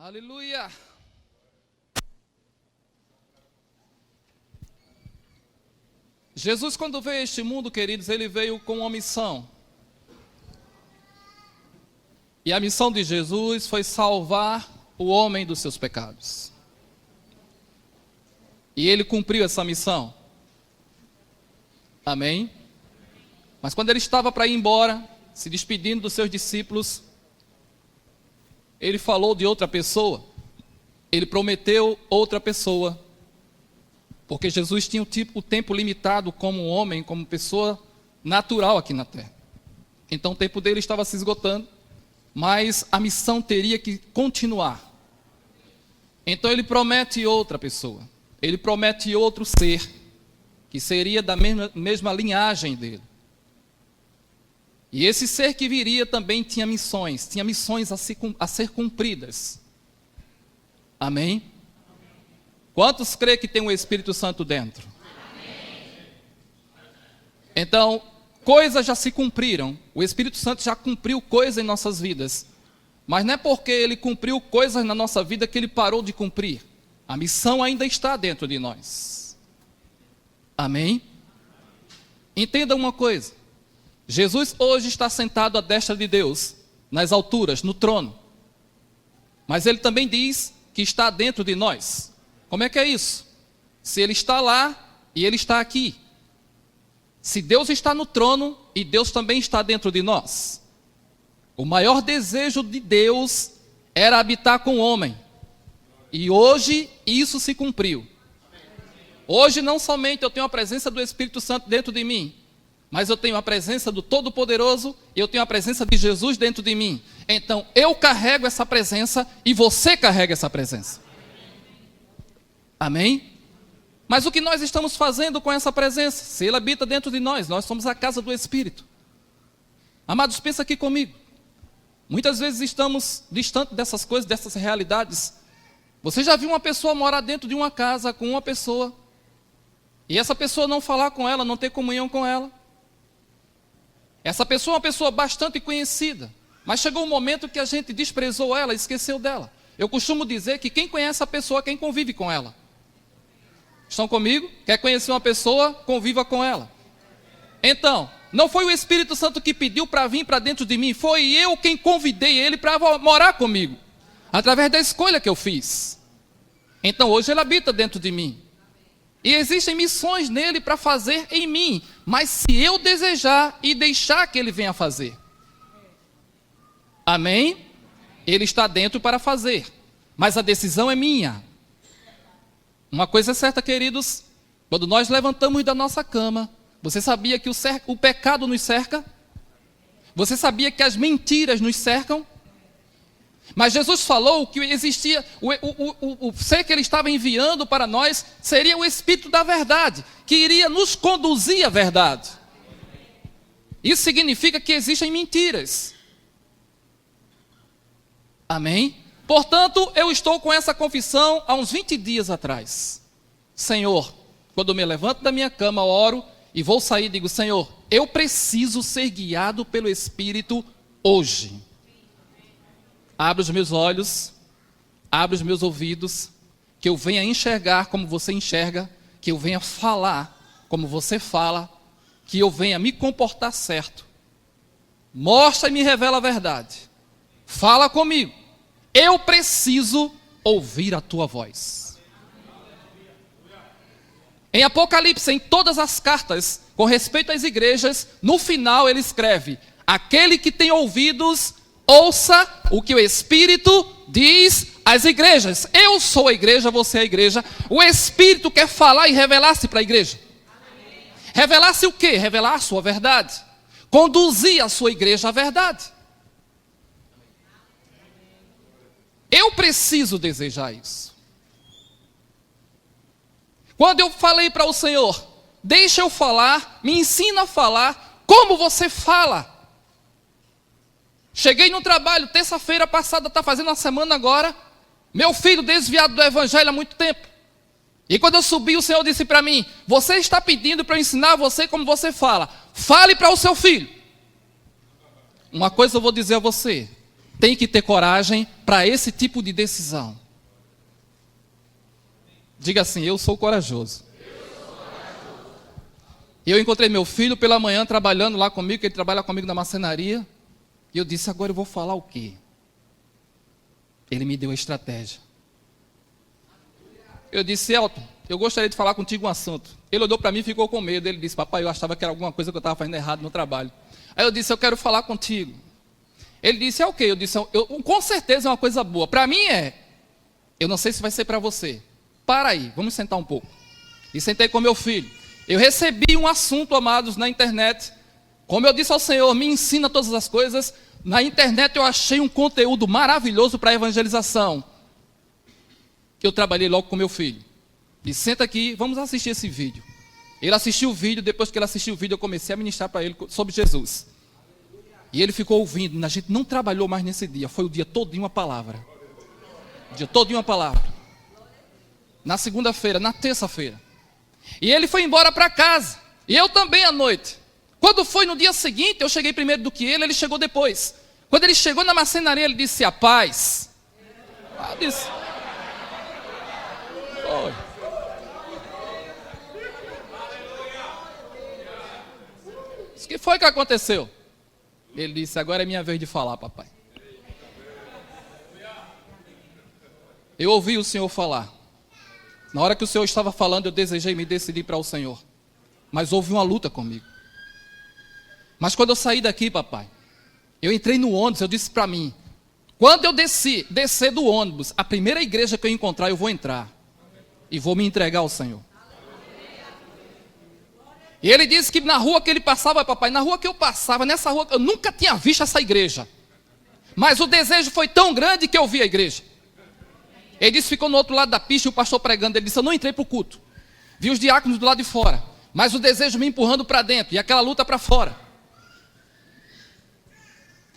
Aleluia! Jesus, quando veio a este mundo, queridos, ele veio com uma missão. E a missão de Jesus foi salvar o homem dos seus pecados. E ele cumpriu essa missão. Amém? Mas quando ele estava para ir embora, se despedindo dos seus discípulos, ele falou de outra pessoa. Ele prometeu outra pessoa. Porque Jesus tinha o tempo limitado como homem, como pessoa natural aqui na terra. Então o tempo dele estava se esgotando, mas a missão teria que continuar. Então ele promete outra pessoa. Ele promete outro ser, que seria da mesma linhagem dele. E esse ser que viria também tinha missões a ser cumpridas. Amém? Quantos creem que tem o Espírito Santo dentro? Amém. Então, coisas já se cumpriram. O Espírito Santo já cumpriu coisas em nossas vidas. Mas não é porque ele cumpriu coisas na nossa vida que ele parou de cumprir. A missão ainda está dentro de nós. Amém? Entenda uma coisa. Jesus hoje está sentado à destra de Deus, nas alturas, no trono. Mas ele também diz que está dentro de nós. Como é que é isso? Se ele está lá e ele está aqui. Se Deus está no trono e Deus também está dentro de nós. O maior desejo de Deus era habitar com o homem. E hoje isso se cumpriu. Hoje não somente eu tenho a presença do Espírito Santo dentro de mim, mas eu tenho a presença do Todo-Poderoso e eu tenho a presença de Jesus dentro de mim. Então eu carrego essa presença e você carrega essa presença. Amém? Mas o que nós estamos fazendo com essa presença? Se Ele habita dentro de nós, nós somos a casa do Espírito. Amados, pensa aqui comigo. Muitas vezes estamos distantes dessas coisas, dessas realidades. Você já viu uma pessoa morar dentro de uma casa com uma pessoa e essa pessoa não falar com ela, não ter comunhão com ela? Essa pessoa é uma pessoa bastante conhecida, mas chegou um momento que a gente desprezou ela, esqueceu dela. Eu costumo dizer que quem conhece a pessoa, quem convive com ela. Estão comigo? Quer conhecer uma pessoa, conviva com ela. Então, não foi o Espírito Santo que pediu para vir para dentro de mim, foi eu quem convidei ele para morar comigo, através da escolha que eu fiz. Então hoje ele habita dentro de mim. E existem missões nele para fazer em mim, mas se eu desejar e deixar que ele venha fazer. Amém? Ele está dentro para fazer, mas a decisão é minha. Uma coisa é certa, queridos, quando nós levantamos da nossa cama, você sabia que o pecado nos cerca? Você sabia que as mentiras nos cercam? Mas Jesus falou que existia, o ser que Ele estava enviando para nós seria o Espírito da verdade, que iria nos conduzir à verdade. Isso significa que existem mentiras. Amém? Portanto, eu estou com essa confissão há uns 20 dias atrás. Senhor, quando eu me levanto da minha cama, oro e vou sair e digo, Senhor, eu preciso ser guiado pelo Espírito hoje. Abre os meus olhos, abre os meus ouvidos, que eu venha enxergar como você enxerga, que eu venha falar como você fala, que eu venha me comportar certo. Mostra e me revela a verdade. Fala comigo. Eu preciso ouvir a tua voz. Em Apocalipse, em todas as cartas, com respeito às igrejas, no final ele escreve, aquele que tem ouvidos, ouça o que o Espírito diz às igrejas. Eu sou a igreja, você é a igreja. O Espírito quer falar e revelar-se para a igreja. Revelar-se o quê? Revelar a sua verdade. Conduzir a sua igreja à verdade. Eu preciso desejar isso. Quando eu falei para o Senhor, deixa eu falar, me ensina a falar como você fala. Cheguei no trabalho, terça-feira passada, está fazendo uma semana agora, meu filho desviado do evangelho há muito tempo. E quando eu subi, o Senhor disse para mim, você está pedindo para eu ensinar você como você fala. Fale para o seu filho. Uma coisa eu vou dizer a você, tem que ter coragem para esse tipo de decisão. Diga assim: eu sou corajoso. Eu encontrei meu filho pela manhã trabalhando lá comigo, que ele trabalha comigo na marcenaria. E eu disse: agora eu vou falar o quê? Ele me deu a estratégia. Eu disse: Elton, eu gostaria de falar contigo um assunto. Ele olhou para mim e ficou com medo. Ele disse: papai, eu achava que era alguma coisa que eu estava fazendo errado no trabalho. Aí eu disse: eu quero falar contigo. Ele disse: é o quê? Eu disse: com certeza é uma coisa boa. Para mim é. Eu não sei se vai ser para você. Para aí, vamos sentar um pouco. E sentei com meu filho. Eu recebi um assunto, amados, na internet. Como eu disse ao Senhor, me ensina todas as coisas. Na internet eu achei um conteúdo maravilhoso para evangelização. Eu trabalhei logo com meu filho. Disse: senta aqui, vamos assistir esse vídeo. Ele assistiu o vídeo, depois que ele assistiu o vídeo, eu comecei a ministrar para ele sobre Jesus. E ele ficou ouvindo. A gente não trabalhou mais nesse dia. Foi o dia todinho uma palavra. O dia todinho uma palavra. Na segunda-feira, na terça-feira. E ele foi embora para casa. E eu também à noite. Quando foi no dia seguinte, eu cheguei primeiro do que ele chegou depois. Quando ele chegou na marcenaria, ele disse: a paz. Eu disse: oi. O que foi que aconteceu? Ele disse: agora é minha vez de falar, papai. Eu ouvi o Senhor falar. Na hora que o Senhor estava falando, eu desejei me decidir para o Senhor. Mas houve uma luta comigo. Mas quando eu saí daqui, papai, eu entrei no ônibus, eu disse para mim: quando eu descer do ônibus, a primeira igreja que eu encontrar, eu vou entrar. E vou me entregar ao Senhor. E ele disse que na rua que ele passava, papai, na rua que eu passava, nessa rua, eu nunca tinha visto essa igreja. Mas o desejo foi tão grande que eu vi a igreja. Ele disse que ficou no outro lado da pista e o pastor pregando. Ele disse: eu não entrei para o culto. Vi os diáconos do lado de fora. Mas o desejo me empurrando para dentro. E aquela luta para fora.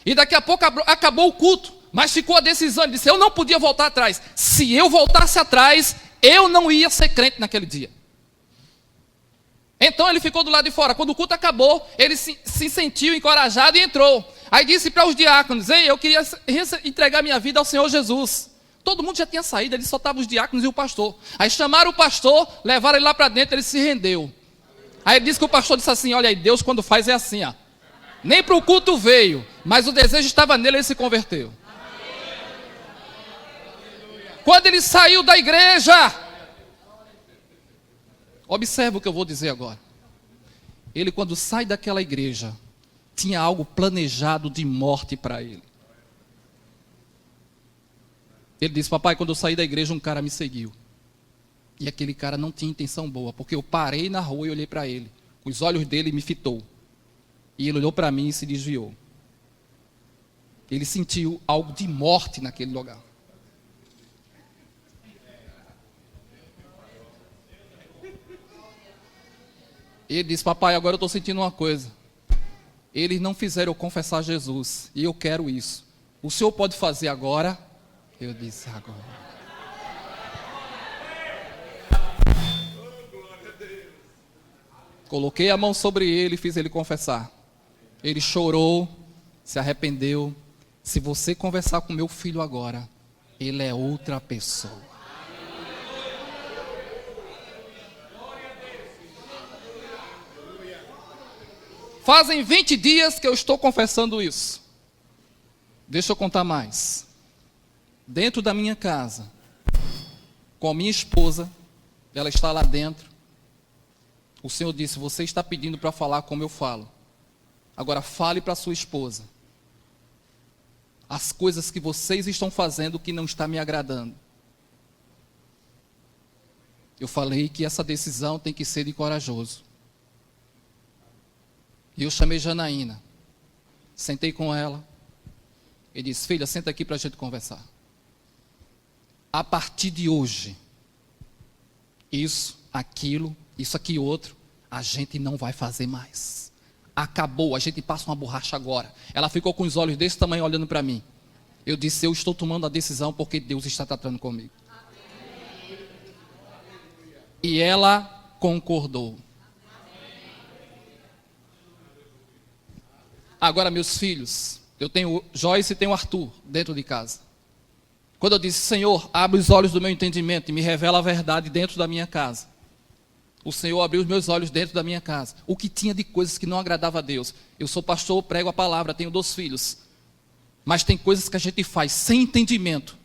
E daqui a pouco acabou o culto. Mas ficou a decisão. Ele disse: eu não podia voltar atrás. Se eu voltasse atrás, eu não ia ser crente naquele dia. Então ele ficou do lado de fora. Quando o culto acabou, ele se sentiu encorajado e entrou. Aí disse para os diáconos: ei, eu queria entregar minha vida ao Senhor Jesus. Todo mundo já tinha saído, ele só estava os diáconos e o pastor. Aí chamaram o pastor, levaram ele lá para dentro, ele se rendeu. Aí ele disse que o pastor disse assim: olha aí, Deus quando faz é assim, ó. Nem para o culto veio, mas o desejo estava nele, ele se converteu. Quando ele saiu da igreja, observa o que eu vou dizer agora. Ele, quando sai daquela igreja, tinha algo planejado de morte para ele. Ele disse: papai, quando eu saí da igreja, um cara me seguiu. E aquele cara não tinha intenção boa, porque eu parei na rua e olhei para ele. Os olhos dele me fitou. E ele olhou para mim e se desviou. Ele sentiu algo de morte naquele lugar. Ele disse: papai, agora eu estou sentindo uma coisa. Eles não fizeram eu confessar Jesus. E eu quero isso. O senhor pode fazer agora? Eu disse: agora. Coloquei a mão sobre ele e fiz ele confessar. Ele chorou, se arrependeu. Se você conversar com meu filho agora, ele é outra pessoa. Fazem 20 dias que eu estou confessando isso. Deixa eu contar mais. Dentro da minha casa, com a minha esposa, ela está lá dentro. O Senhor disse: você está pedindo para falar como eu falo. Agora fale para sua esposa as coisas que vocês estão fazendo que não está me agradando. Eu falei que essa decisão tem que ser de corajoso. E eu chamei Janaína, sentei com ela e disse: filha, senta aqui para a gente conversar. A partir de hoje, isso, aquilo, isso aqui outro, a gente não vai fazer mais. Acabou, a gente passa uma borracha agora. Ela ficou com os olhos desse tamanho olhando para mim. Eu disse: eu estou tomando a decisão porque Deus está tratando comigo. E ela concordou. Agora, meus filhos, Eu tenho Joyce e tenho Arthur dentro de casa. Quando eu disse, Senhor, abre os olhos do meu entendimento e me revela a verdade dentro da minha casa. O Senhor abriu os meus olhos dentro da minha casa. O que tinha de coisas que não agradava a Deus. Eu sou pastor, prego a palavra, tenho 2 filhos. Mas tem coisas que a gente faz sem entendimento,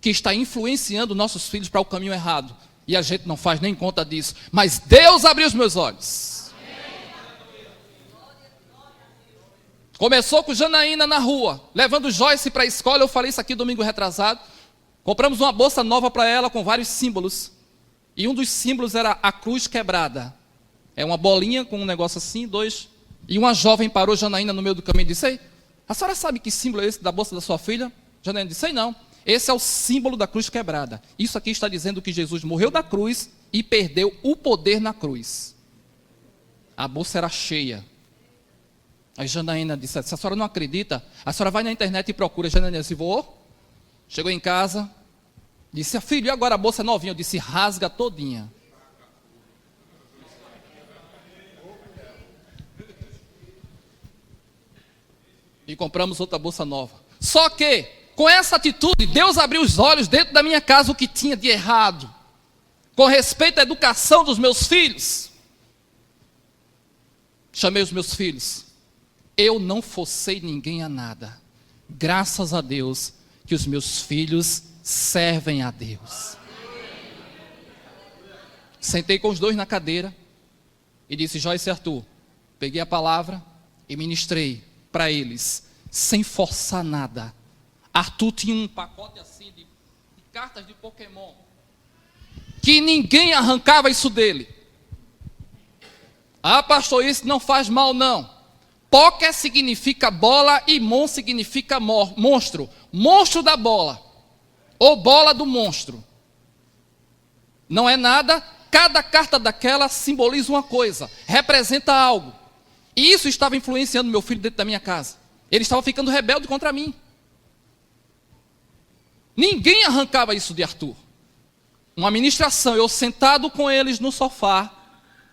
que está influenciando nossos filhos para o caminho errado. E a gente não faz nem conta disso. Mas Deus abriu os meus olhos. Começou com Janaína na rua, levando Joyce para a escola. Eu falei isso aqui domingo retrasado. Compramos uma bolsa nova para ela com vários símbolos. E um dos símbolos era a cruz quebrada. É uma bolinha com um negócio assim, 2. E uma jovem parou Janaína no meio do caminho e disse, ei, a senhora sabe que símbolo é esse da bolsa da sua filha? Janaína disse, sei não. Esse é o símbolo da cruz quebrada. Isso aqui está dizendo que Jesus morreu da cruz e perdeu o poder na cruz. A bolsa era cheia. Aí Janaína disse, se a senhora não acredita, a senhora vai na internet e procura. Janaína disse, vou. Chegou em casa, disse, filho, e agora a bolsa é novinha? Eu disse, rasga todinha. E compramos outra bolsa nova. Só que, com essa atitude, Deus abriu os olhos dentro da minha casa o que tinha de errado. Com respeito à educação dos meus filhos. Chamei os meus filhos. Eu não forcei ninguém a nada. Graças a Deus que os meus filhos servem a Deus. Sentei com os 2 na cadeira e disse, Joyce e Arthur, peguei a palavra e ministrei para eles, sem forçar nada. Arthur tinha um pacote assim de cartas de Pokémon, que ninguém arrancava isso dele. Ah, pastor, isso não faz mal não. Poké significa bola e mon significa monstro. Monstro da bola. Ou bola do monstro. Não é nada, cada carta daquela simboliza uma coisa, representa algo. E isso estava influenciando meu filho dentro da minha casa. Ele estava ficando rebelde contra mim. Ninguém arrancava isso de Arthur. Uma ministração, eu sentado com eles no sofá,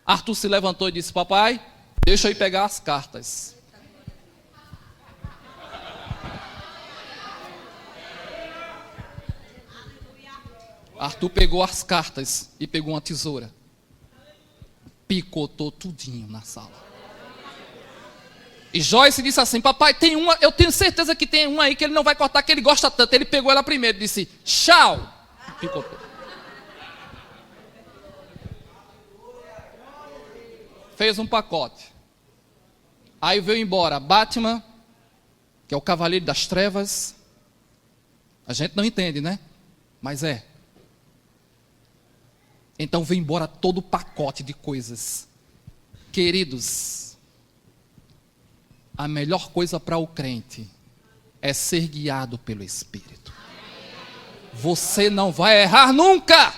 Arthur se levantou e disse, papai, deixa eu ir pegar as cartas. Arthur pegou as cartas e pegou uma tesoura. Picotou tudinho na sala. E Joyce disse assim, papai, tem uma, eu tenho certeza que tem uma aí que ele não vai cortar, que ele gosta tanto. Ele pegou ela primeiro e disse, tchau. Picotou. Fez um pacote. Aí veio embora Batman, que é o Cavaleiro das Trevas. A gente não entende, né? Mas é. Então veio embora todo o pacote de coisas. Queridos, a melhor coisa para o crente é ser guiado pelo Espírito. Você não vai errar nunca.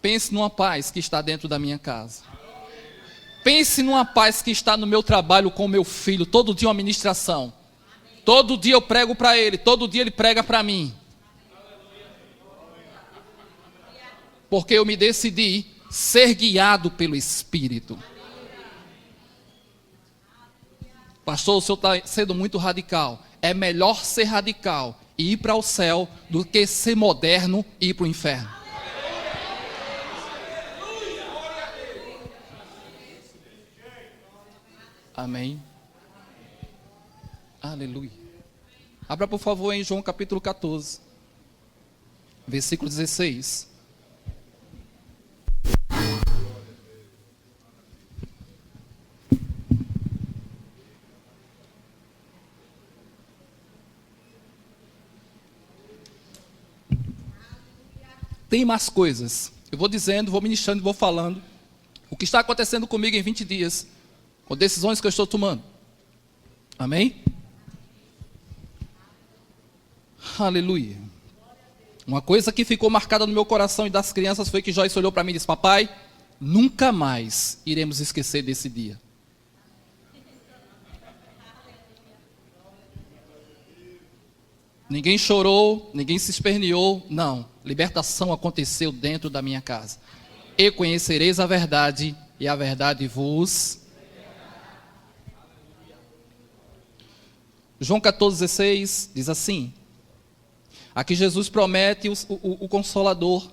Pense numa paz que está dentro da minha casa. Pense numa paz que está no meu trabalho com o meu filho. Todo dia uma ministração. Todo dia eu prego para ele. Todo dia ele prega para mim. Porque eu me decidi ser guiado pelo Espírito. Pastor, o senhor está sendo muito radical. É melhor ser radical e ir para o céu do que ser moderno e ir para o inferno. Amém. Aleluia. Abra por favor em João capítulo 14, versículo 16. Tem mais coisas. Eu vou dizendo, vou ministrando, vou falando. O que está acontecendo comigo em 20 dias. Com decisões que eu estou tomando. Amém? Aleluia. Uma coisa que ficou marcada no meu coração e das crianças foi que Joyce olhou para mim e disse, papai, nunca mais iremos esquecer desse dia. Ninguém chorou, ninguém se esperneou, não. Libertação aconteceu dentro da minha casa. E conhecereis a verdade, e a verdade vos... João 14,16 diz assim. Aqui Jesus promete o Consolador.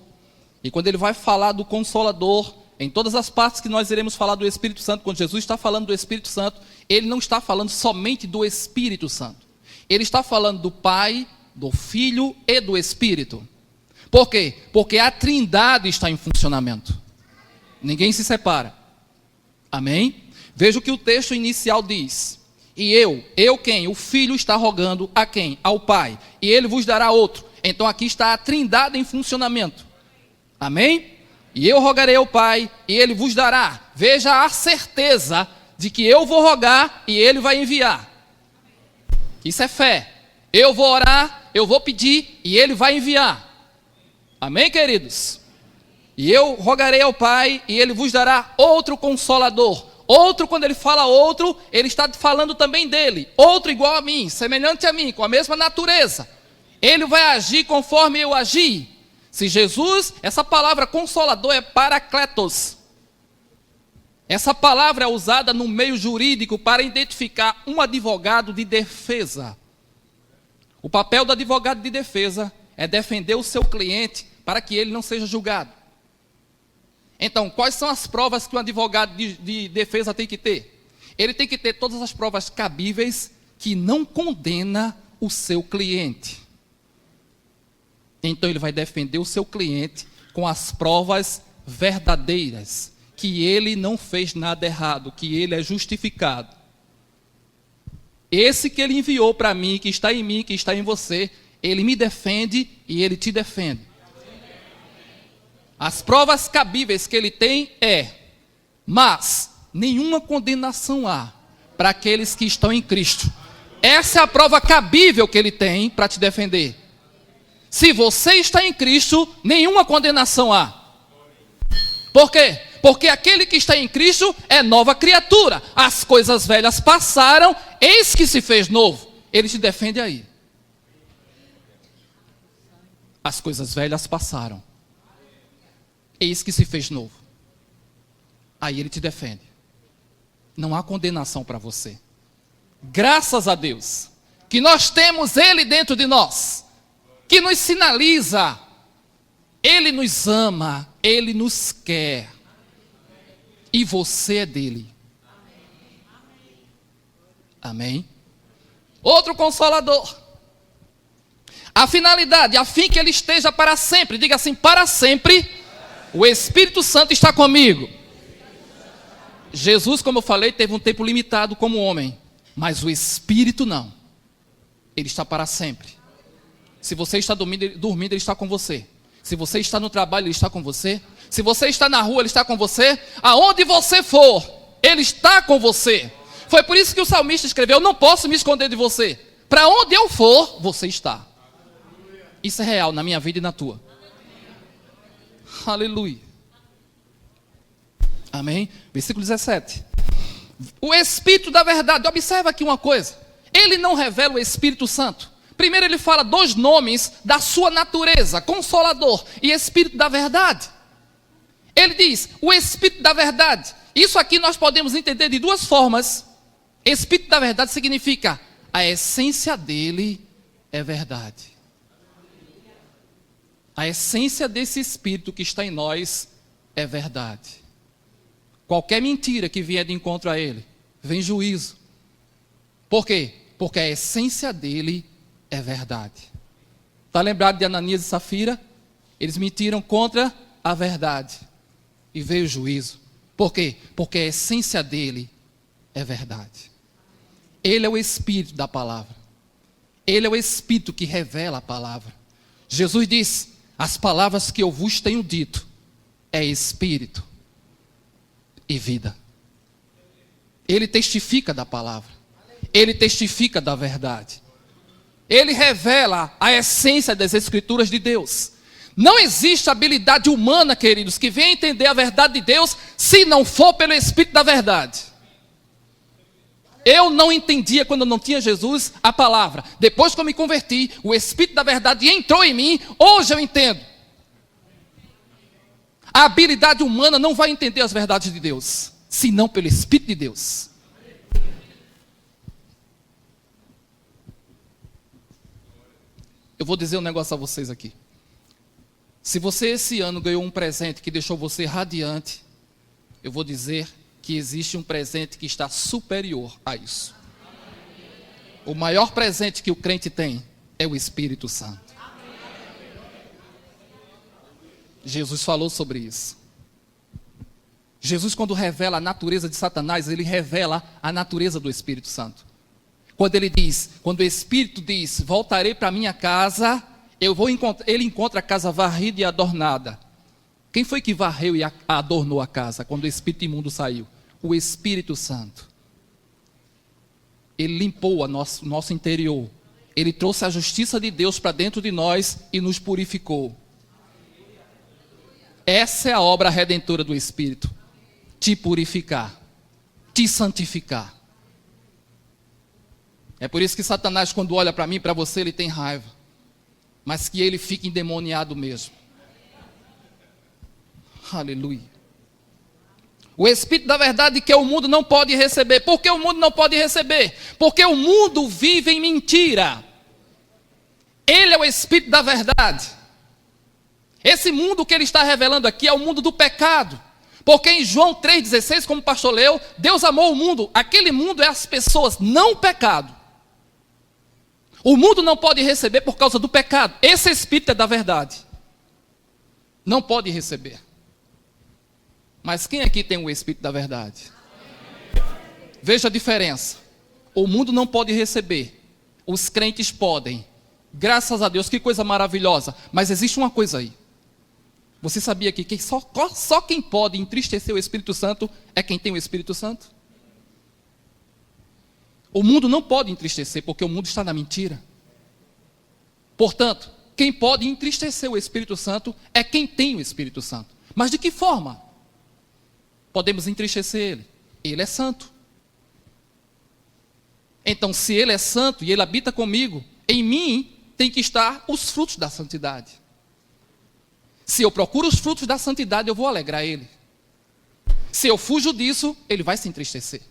E quando ele vai falar do Consolador, em todas as partes que nós iremos falar do Espírito Santo, quando Jesus está falando do Espírito Santo, ele não está falando somente do Espírito Santo. Ele está falando do Pai, do Filho e do Espírito. Por quê? Porque a Trindade está em funcionamento. Ninguém se separa. Amém? Veja o que o texto inicial diz. E eu quem? O Filho está rogando a quem? Ao Pai. E ele vos dará outro. Então aqui está a Trindade em funcionamento. Amém? E eu rogarei ao Pai, e ele vos dará. Veja a certeza de que eu vou rogar e ele vai enviar. Isso é fé. Eu vou orar, eu vou pedir e ele vai enviar. Amém, queridos? E eu rogarei ao Pai e ele vos dará outro Consolador. Outro, quando ele fala outro, ele está falando também dele. Outro igual a mim, semelhante a mim, com a mesma natureza. Ele vai agir conforme eu agi. Se Jesus, essa palavra Consolador é Paracletos. Essa palavra é usada no meio jurídico para identificar um advogado de defesa. O papel do advogado de defesa é defender o seu cliente para que ele não seja julgado. Então, quais são as provas que um advogado de defesa tem que ter? Ele tem que ter todas as provas cabíveis que não condena o seu cliente. Então, ele vai defender o seu cliente com as provas verdadeiras, que ele não fez nada errado, que ele é justificado. Esse que ele enviou para mim, que está em mim, que está em você, ele me defende e ele te defende. As provas cabíveis que ele tem mas nenhuma condenação há para aqueles que estão em Cristo. Essa é a prova cabível que ele tem para te defender. Se você está em Cristo, nenhuma condenação há. Por quê? Porque aquele que está em Cristo é nova criatura. As coisas velhas passaram, eis que se fez novo. Ele te defende aí. As coisas velhas passaram, eis que se fez novo. Aí ele te defende. Não há condenação para você. Graças a Deus que nós temos ele dentro de nós, que nos sinaliza, ele nos ama, ele nos quer, e você é dele. Amém? Outro Consolador. A finalidade, a fim que ele esteja para sempre. Diga assim, para sempre, o Espírito Santo está comigo. Jesus, como eu falei, teve um tempo limitado como homem, mas o Espírito não. Ele está para sempre. Se você está dormindo, ele está com você. Se você está no trabalho, ele está com você. Se você está na rua, ele está com você. Aonde você for, ele está com você. Foi por isso que o salmista escreveu, eu não posso me esconder de você. Para onde eu for, você está. Isso é real na minha vida e na tua. Aleluia. Amém? Versículo 17. O Espírito da verdade. Observa aqui uma coisa. Ele não revela o Espírito Santo. Primeiro ele fala dos nomes da sua natureza. Consolador e Espírito da verdade. Ele diz, o Espírito da verdade. Isso aqui nós podemos entender de duas formas. Espírito da verdade significa a essência dele é verdade. A essência desse Espírito que está em nós é verdade. Qualquer mentira que vier de encontro a ele, vem juízo. Por quê? Porque a essência dele é verdade. Está lembrado de Ananias e Safira? Eles mentiram contra a verdade. E veio juízo. Por quê? Porque a essência dele é verdade. Ele é o Espírito da palavra. Ele é o Espírito que revela a palavra. Jesus diz, as palavras que eu vos tenho dito é Espírito e vida. Ele testifica da palavra. Ele testifica da verdade. Ele revela a essência das Escrituras de Deus. Não existe habilidade humana, queridos, que venha entender a verdade de Deus, se não for pelo Espírito da verdade. Eu não entendia, quando eu não tinha Jesus, a palavra. Depois que eu me converti, o Espírito da verdade entrou em mim, hoje eu entendo. A habilidade humana não vai entender as verdades de Deus, senão pelo Espírito de Deus. Eu vou dizer um negócio a vocês aqui. Se você esse ano ganhou um presente que deixou você radiante, eu vou dizer que existe um presente que está superior a isso. O maior presente que o crente tem é o Espírito Santo. Jesus falou sobre isso. Jesus, quando revela a natureza de Satanás, ele revela a natureza do Espírito Santo. Quando o Espírito diz, voltarei para minha casa, ele encontra a casa varrida e adornada. Quem foi que varreu e adornou a casa quando o espírito imundo saiu? O Espírito Santo. Ele limpou o nosso interior. Ele trouxe a justiça de Deus para dentro de nós e nos purificou. Essa é a obra redentora do Espírito. Te purificar, te santificar. É por isso que Satanás, quando olha para mim e para você, ele tem raiva. Mas que ele fique endemoniado mesmo. Aleluia. O Espírito da verdade que o mundo não pode receber. Por que o mundo não pode receber? Porque o mundo vive em mentira. Ele é o Espírito da verdade. Esse mundo que ele está revelando aqui é o mundo do pecado. Porque em João 3,16, como o pastor leu, Deus amou o mundo. Aquele mundo é as pessoas, não o pecado. O mundo não pode receber por causa do pecado. Esse Espírito é da verdade. Não pode receber. Mas quem aqui tem o Espírito da verdade? Veja a diferença. O mundo não pode receber. Os crentes podem. Graças a Deus, que coisa maravilhosa. Mas existe uma coisa aí. Você sabia que só quem pode entristecer o Espírito Santo é quem tem o Espírito Santo? O mundo não pode entristecer, porque o mundo está na mentira. Portanto, quem pode entristecer o Espírito Santo é quem tem o Espírito Santo. Mas de que forma podemos entristecer ele? Ele é santo. Então, se ele é santo e ele habita comigo, em mim tem que estar os frutos da santidade. Se eu procuro os frutos da santidade, eu vou alegrar ele. Se eu fujo disso, ele vai se entristecer.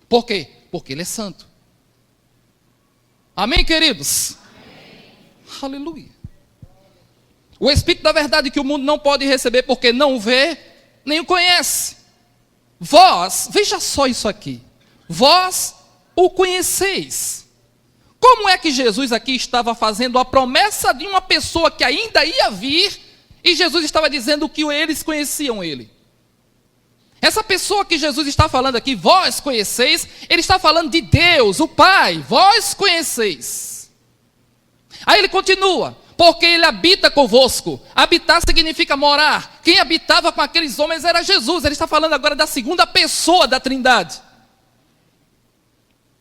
Por quê? Porque ele é santo. Amém, queridos? Amém. Aleluia. O Espírito da verdade que o mundo não pode receber porque não o vê, nem o conhece. Vós, veja só isso aqui. Vós o conheceis. Como é que Jesus aqui estava fazendo a promessa de uma pessoa que ainda ia vir, e Jesus estava dizendo que eles conheciam ele? Essa pessoa que Jesus está falando aqui, vós conheceis, ele está falando de Deus, o Pai, vós conheceis. Aí ele continua, porque ele habita convosco. Habitar significa morar. Quem habitava com aqueles homens era Jesus. Ele está falando agora da segunda pessoa da Trindade.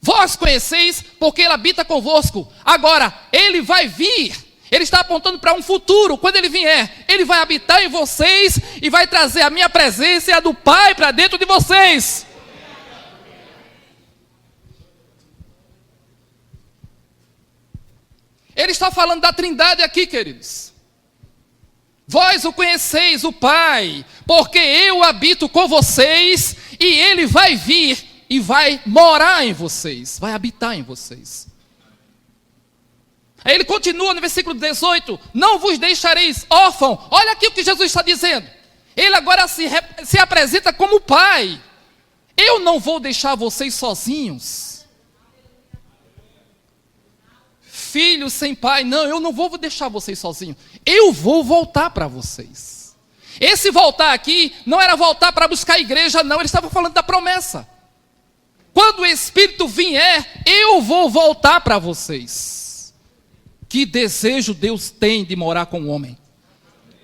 Vós conheceis, porque ele habita convosco. Agora, ele vai vir. Ele está apontando para um futuro. Quando ele vier, ele vai habitar em vocês e vai trazer a minha presença e a do Pai para dentro de vocês. Ele está falando da Trindade aqui, queridos. Vós o conheceis, o Pai, porque eu habito com vocês e ele vai vir e vai morar em vocês, vai habitar em vocês. Aí ele continua no versículo 18: não vos deixareis órfão. Olha aqui o que Jesus está dizendo. Ele agora se apresenta como Pai. Eu não vou deixar vocês sozinhos. Filhos sem pai, não, eu não vou deixar vocês sozinhos. Eu vou voltar para vocês. Esse voltar aqui não era voltar para buscar a igreja, não. Ele estava falando da promessa. Quando o Espírito vier, eu vou voltar para vocês. Que desejo Deus tem de morar com o homem,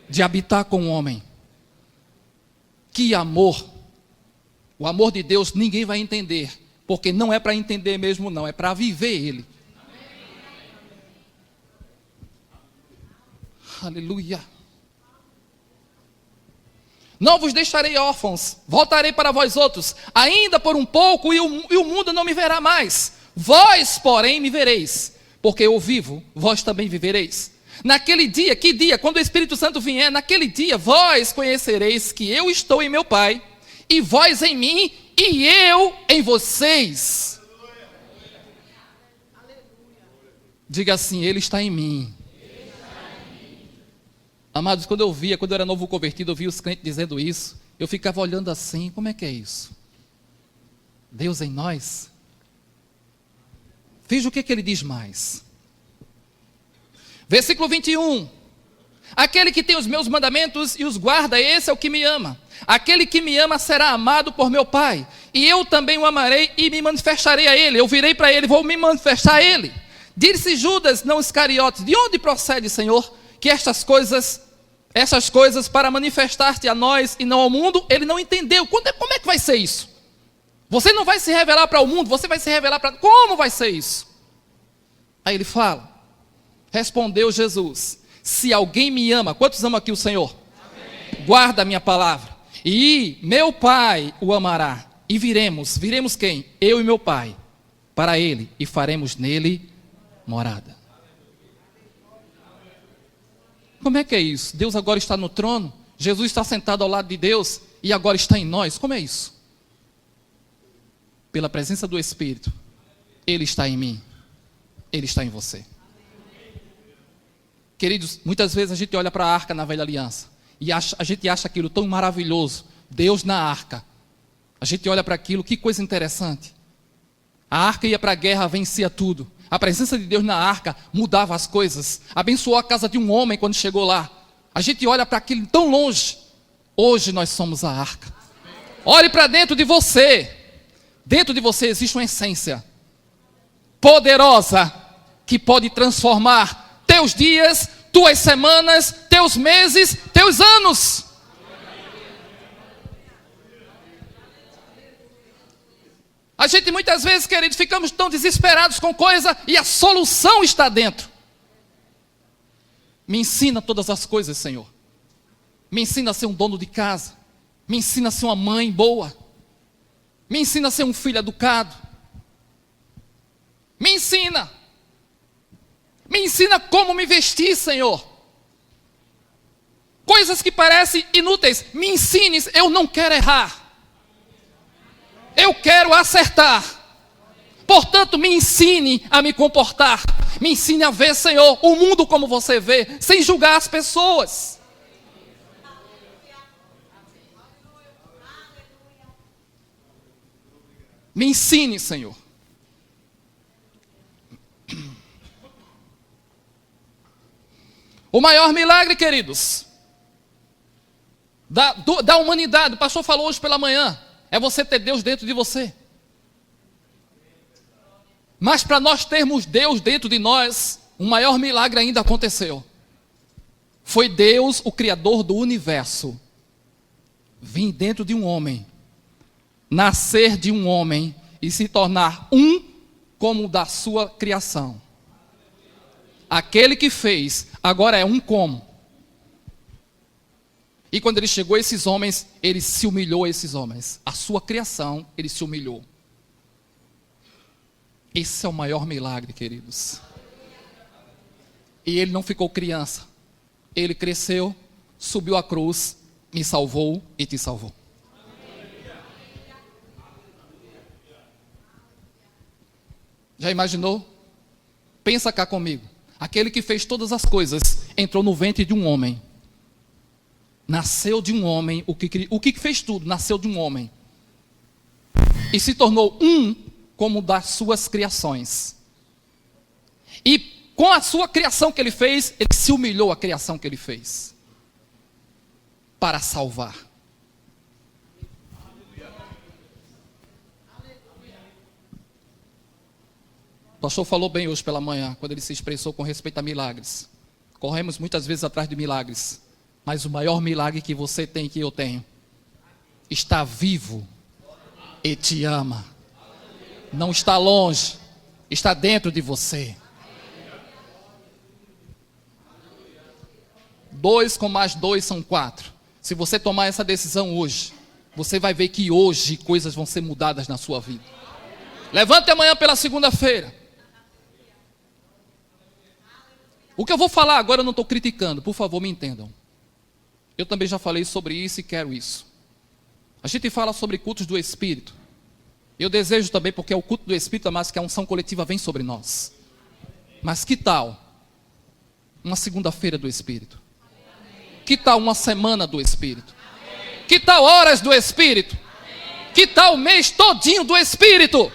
de habitar com o homem. Que amor. O amor de Deus ninguém vai entender, porque não é para entender mesmo não, é para viver ele. Aleluia. Não vos deixarei órfãos, voltarei para vós outros, ainda por um pouco, e o mundo não me verá mais. Vós, porém, me vereis, porque eu vivo, vós também vivereis. Naquele dia, que dia? Quando o Espírito Santo vier, naquele dia, vós conhecereis que eu estou em meu Pai, e vós em mim, e eu em vocês. Diga assim: Ele está em mim, Amados, quando eu era novo convertido, eu via os crentes dizendo isso, eu ficava olhando assim, como é que é isso? Deus em nós? Veja o que ele diz mais. Versículo 21. Aquele que tem os meus mandamentos e os guarda, esse é o que me ama. Aquele que me ama será amado por meu Pai, e eu também o amarei e me manifestarei a ele. Eu virei para ele, vou me manifestar a ele. Disse Judas, não Iscariotes, de onde procede, Senhor, que estas coisas para manifestar-te a nós e não ao mundo? Ele não entendeu. Como é que vai ser isso? Você não vai se revelar para o mundo, você vai se revelar para... Como vai ser isso? Aí ele fala, respondeu Jesus, se alguém me ama, quantos amam aqui o Senhor? Amém. Guarda a minha palavra, e meu Pai o amará, e viremos quem? Eu e meu Pai, para ele, e faremos nele morada. Como é que é isso? Deus agora está no trono, Jesus está sentado ao lado de Deus, e agora está em nós. Como é isso? Pela presença do Espírito, Ele está em mim, Ele está em você. Queridos, muitas vezes a gente olha para a arca na velha aliança, e a gente acha aquilo tão maravilhoso, Deus na arca. A gente olha para aquilo, que coisa interessante. A arca ia para a guerra, vencia tudo. A presença de Deus na arca mudava as coisas, abençoou a casa de um homem quando chegou lá. A gente olha para aquilo tão longe. Hoje nós somos a arca. Olhe para dentro de você. Dentro de você existe uma essência poderosa que pode transformar teus dias, tuas semanas, teus meses, teus anos. A gente muitas vezes, queridos, ficamos tão desesperados com coisa e a solução está dentro. Me ensina todas as coisas, Senhor. Me ensina a ser um dono de casa. Me ensina a ser uma mãe boa. Me ensina a ser um filho educado. Me ensina. Me ensina como me vestir, Senhor. Coisas que parecem inúteis. Me ensine, eu não quero errar. Eu quero acertar. Portanto, me ensine a me comportar. Me ensine a ver, Senhor, o mundo como você vê, sem julgar as pessoas. Me ensine, Senhor. O maior milagre, queridos, da humanidade, o pastor falou hoje pela manhã, é você ter Deus dentro de você. Mas para nós termos Deus dentro de nós, um maior milagre ainda aconteceu. Foi Deus, o Criador do universo, vir dentro de um homem, nascer de um homem e se tornar um como da sua criação. Aquele que fez, agora é um como. E quando ele chegou a esses homens, ele se humilhou a esses homens. A sua criação, ele se humilhou. Esse é o maior milagre, queridos. E ele não ficou criança. Ele cresceu, subiu à cruz, me salvou e te salvou. Já imaginou? Pensa cá comigo. Aquele que fez todas as coisas, entrou no ventre de um homem. Nasceu de um homem, o que fez tudo, nasceu de um homem. E se tornou um como das suas criações. E com a sua criação que ele fez, ele se humilhou à criação que ele fez. Para salvar. O pastor falou bem hoje pela manhã, quando ele se expressou com respeito a milagres. Corremos muitas vezes atrás de milagres. Mas o maior milagre que você tem, que eu tenho, está vivo e te ama. Não está longe, está dentro de você. 2 com mais 2 são 4. Se você tomar essa decisão hoje, você vai ver que hoje coisas vão ser mudadas na sua vida. Levante amanhã pela segunda-feira. O que eu vou falar agora eu não estou criticando, por favor me entendam. Eu também já falei sobre isso e quero isso. A gente fala sobre cultos do Espírito. Eu desejo também, porque é o culto do Espírito, mas que a unção coletiva vem sobre nós. Mas que tal uma segunda-feira do Espírito? Que tal uma semana do Espírito? Que tal horas do Espírito? Que tal o mês todinho do Espírito?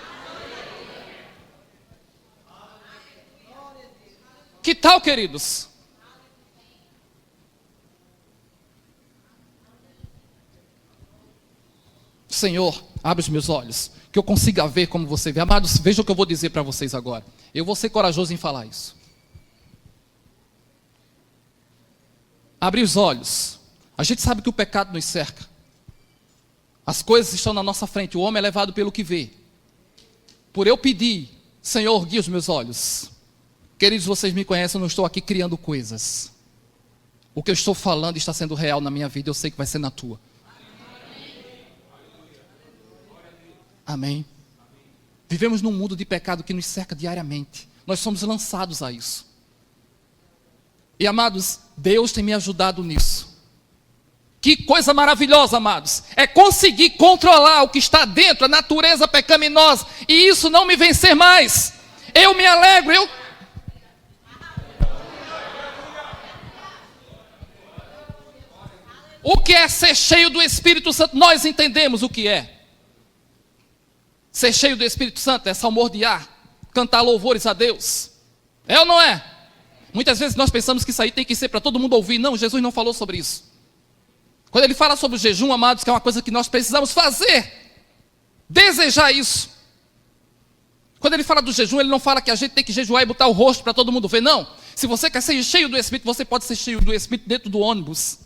Que tal, queridos? Senhor, abre os meus olhos, que eu consiga ver como você vê. Amados, vejam o que eu vou dizer para vocês agora. Eu vou ser corajoso em falar isso. Abrir os olhos. A gente sabe que o pecado nos cerca. As coisas estão na nossa frente. O homem é levado pelo que vê. Por eu pedir, Senhor, guia os meus olhos. Queridos, vocês me conhecem, eu não estou aqui criando coisas. O que eu estou falando está sendo real na minha vida, eu sei que vai ser na tua. Amém. Vivemos num mundo de pecado que nos cerca diariamente. Nós somos lançados a isso. E amados, Deus tem me ajudado nisso. Que coisa maravilhosa, amados. É conseguir controlar o que está dentro, a natureza pecaminosa. E isso não me vencer mais. Eu me alegro, O que é ser cheio do Espírito Santo? Nós entendemos o que é. Ser cheio do Espírito Santo é salmodiar, cantar louvores a Deus. É ou não é? Muitas vezes nós pensamos que isso aí tem que ser para todo mundo ouvir. Não, Jesus não falou sobre isso. Quando ele fala sobre o jejum, amados, que é uma coisa que nós precisamos fazer, desejar isso. Quando ele fala do jejum, ele não fala que a gente tem que jejuar e botar o rosto para todo mundo ver. Não. Se você quer ser cheio do Espírito, você pode ser cheio do Espírito dentro do ônibus.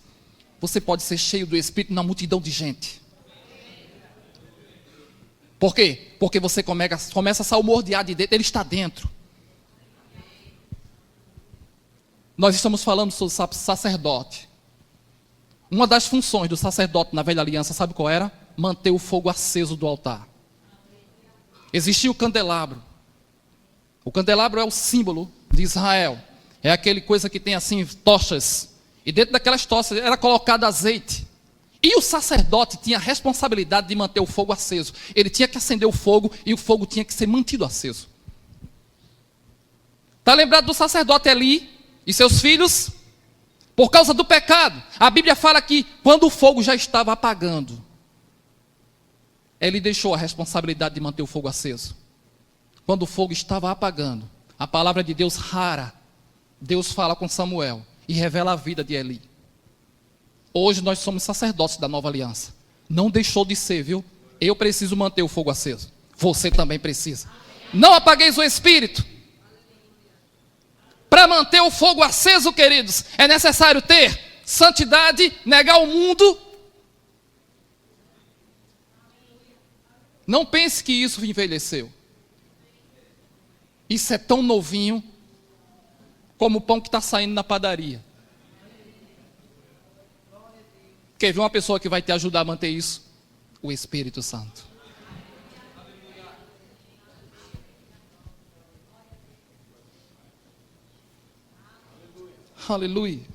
Você pode ser cheio do Espírito na multidão de gente. Por quê? Porque você começa a salmodiar de dentro, ele está dentro. Nós estamos falando sobre sacerdote. Uma das funções do sacerdote na velha aliança, sabe qual era? Manter o fogo aceso do altar. Existia o candelabro. O candelabro é o símbolo de Israel. É aquele coisa que tem assim tochas. E dentro daquelas tochas era colocado azeite. E o sacerdote tinha a responsabilidade de manter o fogo aceso. Ele tinha que acender o fogo e o fogo tinha que ser mantido aceso. Está lembrado do sacerdote Eli e seus filhos? Por causa do pecado. A Bíblia fala que quando o fogo já estava apagando, ele deixou a responsabilidade de manter o fogo aceso. Quando o fogo estava apagando, a palavra de Deus rara, Deus fala com Samuel e revela a vida de Eli. Hoje nós somos sacerdotes da nova aliança. Não deixou de ser, viu? Eu preciso manter o fogo aceso. Você também precisa. Não apagueis o Espírito. Para manter o fogo aceso, queridos, é necessário ter santidade, negar o mundo. Não pense que isso envelheceu. Isso é tão novinho como o pão que está saindo na padaria. Quer ver uma pessoa que vai te ajudar a manter isso? O Espírito Santo. Aleluia.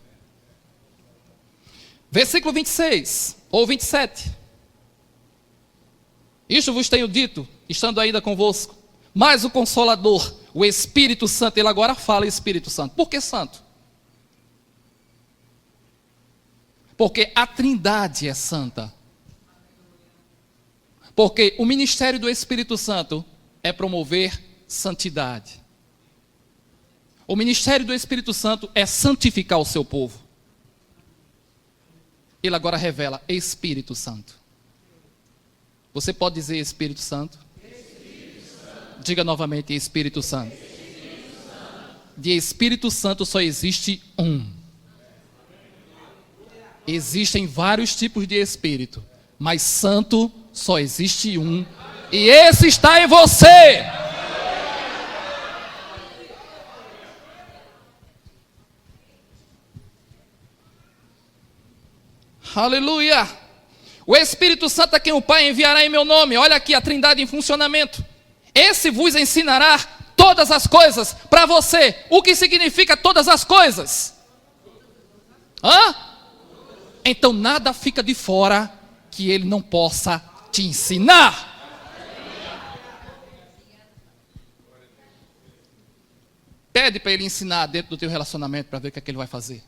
Versículo 26 ou 27. Isto vos tenho dito, estando ainda convosco. Mas o Consolador, o Espírito Santo, ele agora fala Espírito Santo. Por que santo? Porque a Trindade é santa. Porque o ministério do Espírito Santo é promover santidade. O ministério do Espírito Santo é santificar o seu povo. Ele agora revela Espírito Santo. Você pode dizer Espírito Santo? Espírito Santo. Diga novamente Espírito Santo. Espírito Santo. De Espírito Santo só existe um. Existem vários tipos de Espírito, mas Santo só existe um. E esse está em você. Aleluia. O Espírito Santo é quem o Pai enviará em meu nome. Olha aqui a Trindade em funcionamento. Esse vos ensinará todas as coisas para você. O que significa todas as coisas? Então nada fica de fora que ele não possa te ensinar. Pede para ele ensinar dentro do teu relacionamento para ver o que é que ele vai fazer.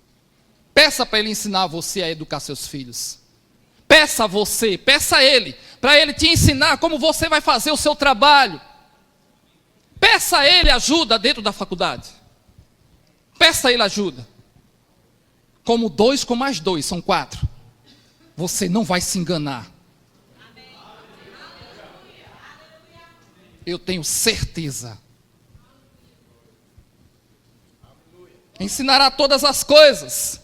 Peça Peça para ele ensinar você a educar seus filhos. Peça a ele, para ele te ensinar como você vai fazer o seu trabalho. Peça a ele ajuda dentro da faculdade. Peça a ele ajuda. Como 2 com mais 2 são 4. Você não vai se enganar. Eu tenho certeza. Ensinará todas as coisas.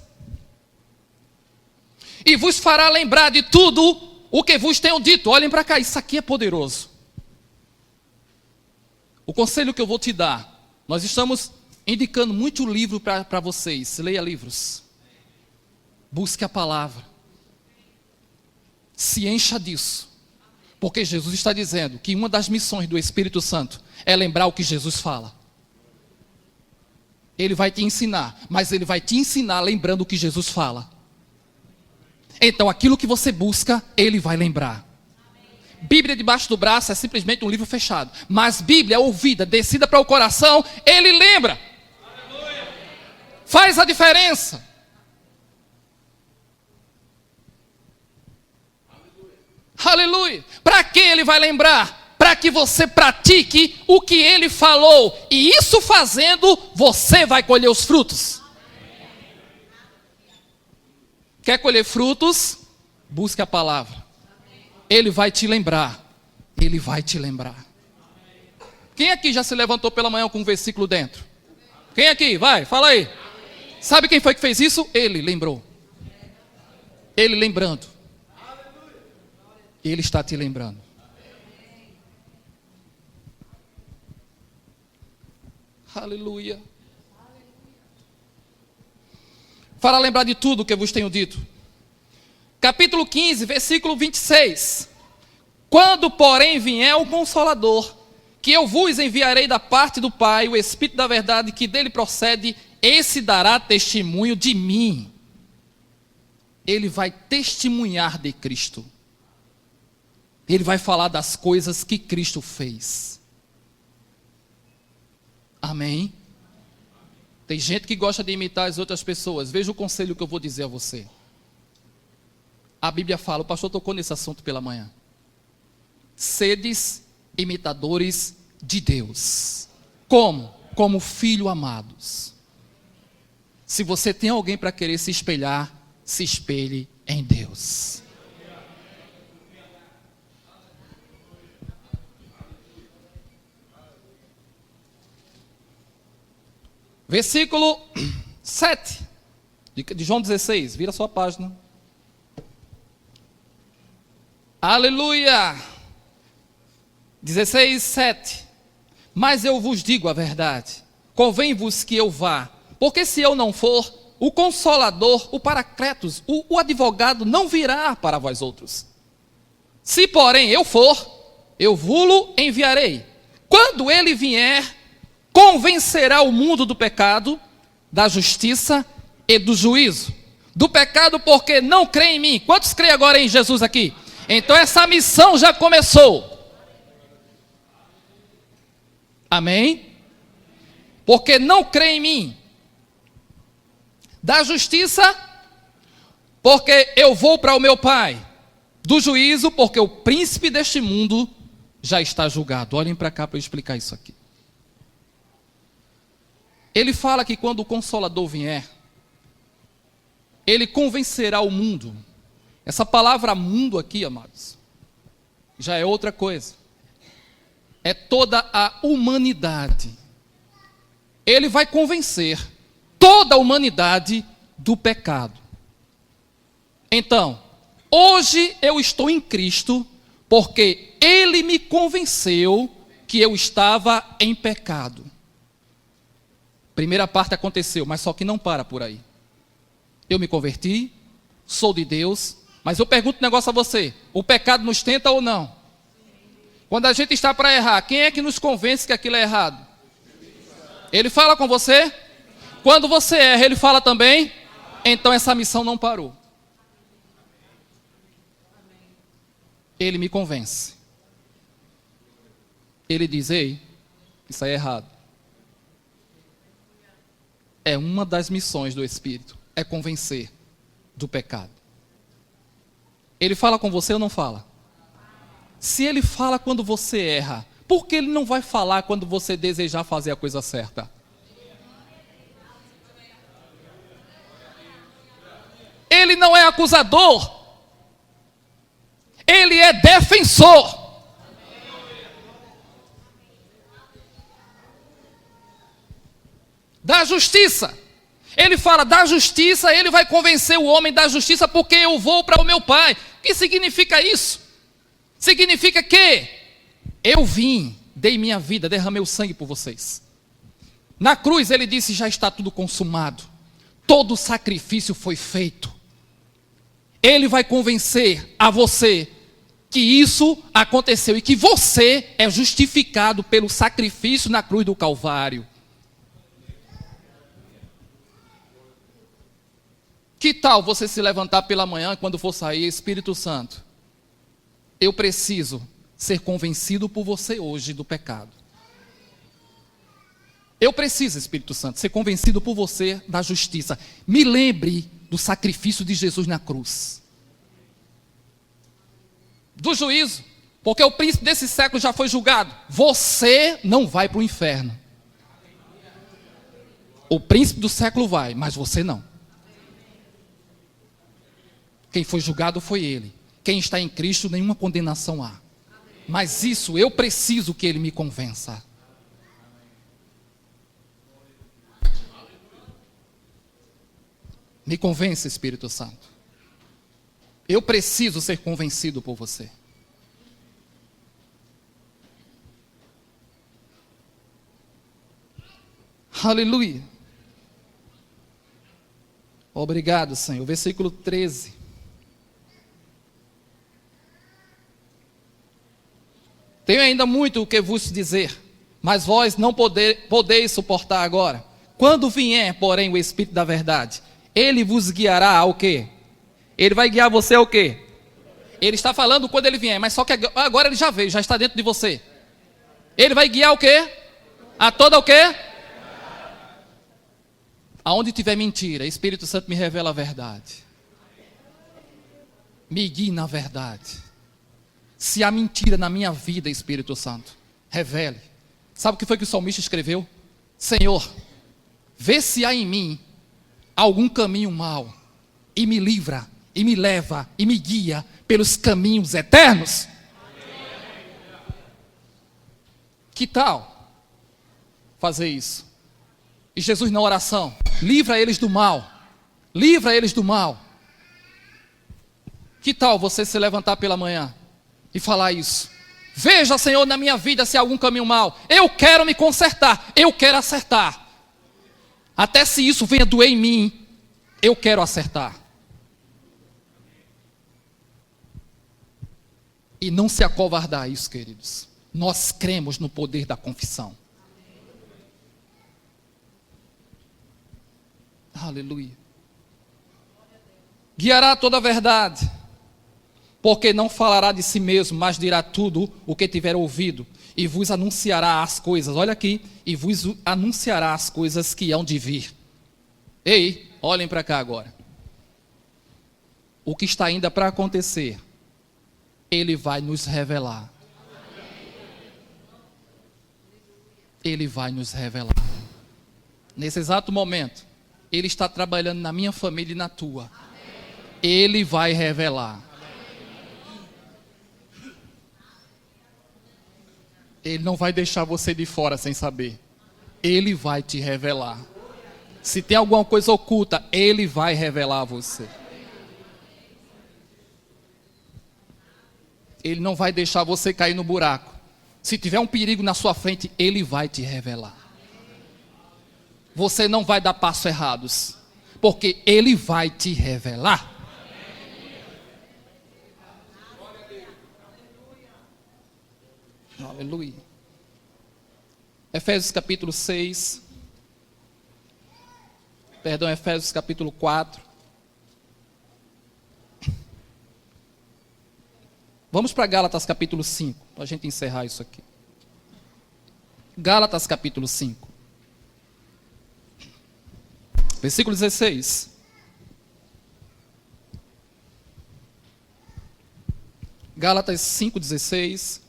E vos fará lembrar de tudo o que vos tenho dito. Olhem para cá, isso aqui é poderoso. O conselho que eu vou te dar. Nós estamos indicando muito livro para vocês. Leia livros. Busque a palavra. Se encha disso. Porque Jesus está dizendo que uma das missões do Espírito Santo é lembrar o que Jesus fala. Ele vai te ensinar, mas ele vai te ensinar lembrando o que Jesus fala. Então aquilo que você busca, ele vai lembrar. Bíblia debaixo do braço é simplesmente um livro fechado. Mas Bíblia ouvida, descida para o coração, ele lembra. Faz a diferença. Aleluia. Para que ele vai lembrar? Para que você pratique o que ele falou. E isso fazendo, você vai colher os frutos. Quer colher frutos? Busque a palavra. Ele vai te lembrar. Ele vai te lembrar. Quem aqui já se levantou pela manhã com um versículo dentro? Quem aqui? Vai, fala aí. Sabe quem foi que fez isso? Ele lembrou. Ele lembrando. Ele está te lembrando. Aleluia. Para lembrar de tudo que eu vos tenho dito. Capítulo 15, versículo 26. Quando, porém, vier o Consolador, que eu vos enviarei da parte do Pai, o Espírito da verdade que dele procede, esse dará testemunho de mim. Ele vai testemunhar de Cristo. Ele vai falar das coisas que Cristo fez. Amém? Tem gente que gosta de imitar as outras pessoas. Veja o conselho que eu vou dizer a você. A Bíblia fala, o pastor tocou nesse assunto pela manhã. Sedes imitadores de Deus. Como? Como filhos amados. Se você tem alguém para querer se espelhar, se espelhe em Deus. Versículo 7 de João 16, vira a sua página. Aleluia! 16, 7. Mas eu vos digo a verdade, convém-vos que eu vá, porque se eu não for, o Consolador, o Paracletos, o advogado não virá para vós outros. Se porém eu for, eu vou-lo enviarei. Quando ele vier, convencerá o mundo do pecado, da justiça e do juízo. Do pecado porque não crê em mim. Quantos creem agora em Jesus aqui? Então essa missão já começou. Amém? Porque não crê em mim. Da justiça, porque eu vou para o meu Pai. Do juízo, porque o príncipe deste mundo já está julgado. Olhem para cá para eu explicar isso aqui. Ele fala que quando o Consolador vier, ele convencerá o mundo. Essa palavra mundo aqui, amados, já é outra coisa. É toda a humanidade. Ele vai convencer toda a humanidade do pecado. Então, hoje eu estou em Cristo, porque Ele me convenceu que eu estava em pecado. Primeira parte aconteceu, mas só que não para por aí. Eu me converti, sou de Deus, mas eu pergunto um negócio a você: o pecado nos tenta ou não? Quando a gente está para errar, quem é que nos convence que aquilo é errado? Ele fala com você? Quando você erra, ele fala também? Então essa missão não parou. Ele me convence. Ele diz: ei, isso aí é errado. É uma das missões do Espírito, é convencer. do pecado. Ele fala com você ou não fala? Se ele fala quando você erra, por que ele não vai falar quando você desejar fazer a coisa certa? Ele não é acusador. Ele é defensor. Da justiça. Ele fala da justiça, ele vai convencer o homem da justiça porque eu vou para o meu Pai. O que significa isso? Significa que eu vim, dei minha vida, derramei o sangue por vocês. Na cruz ele disse, já está tudo consumado. Todo o sacrifício foi feito. Ele vai convencer a você que isso aconteceu e que você é justificado pelo sacrifício na cruz do Calvário. Que tal você se levantar pela manhã quando for sair, Espírito Santo? Eu preciso ser convencido por você hoje do pecado. Eu preciso, Espírito Santo, ser convencido por você da justiça. Me lembre do sacrifício de Jesus na cruz. Do juízo, porque o príncipe desse século já foi julgado. Você não vai para o inferno. O príncipe do século vai, mas você não. Quem foi julgado foi ele. Quem está em Cristo, nenhuma condenação há. Mas isso eu preciso que ele me convença. Me convence, Espírito Santo. Eu preciso ser convencido por você. Aleluia. Obrigado, Senhor. Versículo 13. Tenho ainda muito o que vos dizer, mas vós não podeis suportar agora. Quando vier, porém, o Espírito da verdade, ele vos guiará ao quê? Ele vai guiar você ao quê? Ele está falando quando ele vier, mas só que agora ele já veio, já está dentro de você. Ele vai guiar o quê? A toda o quê? Aonde tiver mentira, Espírito Santo me revela a verdade. Me guie na verdade. Se há mentira na minha vida, Espírito Santo, revele. Sabe o que foi que o salmista escreveu? Senhor, vê se há em mim algum caminho mau, e me livra, e me leva, e me guia pelos caminhos eternos. Que tal fazer isso? E Jesus na oração, livra eles do mal, livra eles do mal. Que tal você se levantar pela manhã e falar isso? Veja, Senhor, na minha vida se há algum caminho mau. Eu quero me consertar, eu quero acertar. Até se isso venha doer em mim, eu quero acertar. E não se acovardar isso, queridos. Nós cremos no poder da confissão. Aleluia. Guiará toda a verdade, porque não falará de si mesmo, mas dirá tudo o que tiver ouvido, e vos anunciará as coisas, olha aqui, e vos anunciará as coisas que hão de vir. Ei, olhem para cá agora. O que está ainda para acontecer, Ele vai nos revelar. Ele vai nos revelar. Nesse exato momento, Ele está trabalhando na minha família e na tua. Ele vai revelar. Ele não vai deixar você de fora sem saber. Ele vai te revelar. Se tem alguma coisa oculta, Ele vai revelar a você. Ele não vai deixar você cair no buraco. Se tiver um perigo na sua frente, Ele vai te revelar. Você não vai dar passos errados, porque Ele vai te revelar. Aleluia. Efésios capítulo 6. Perdão, Efésios capítulo 4. Vamos para Gálatas capítulo 5, para a gente encerrar isso aqui. Gálatas capítulo 5. Versículo 16. Gálatas 5,16.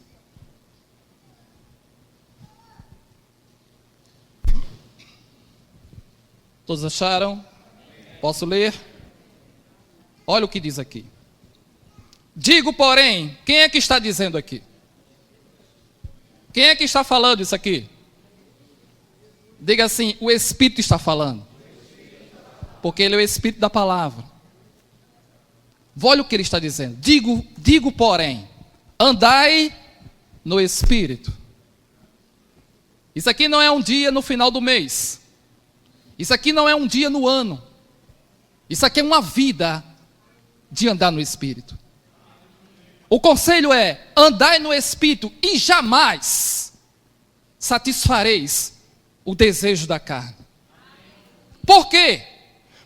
Todos acharam? Posso ler? Olha o que diz aqui. Digo, porém, quem é que está dizendo aqui? Quem é que está falando isso aqui? Diga assim, o Espírito está falando. Porque ele é o Espírito da palavra. Olha o que ele está dizendo. Digo, porém, andai no Espírito. Isso aqui não é um dia no final do mês. Isso aqui não é um dia no ano. Isso aqui é uma vida de andar no Espírito. O conselho é, andai no Espírito e jamais satisfareis o desejo da carne. Por quê?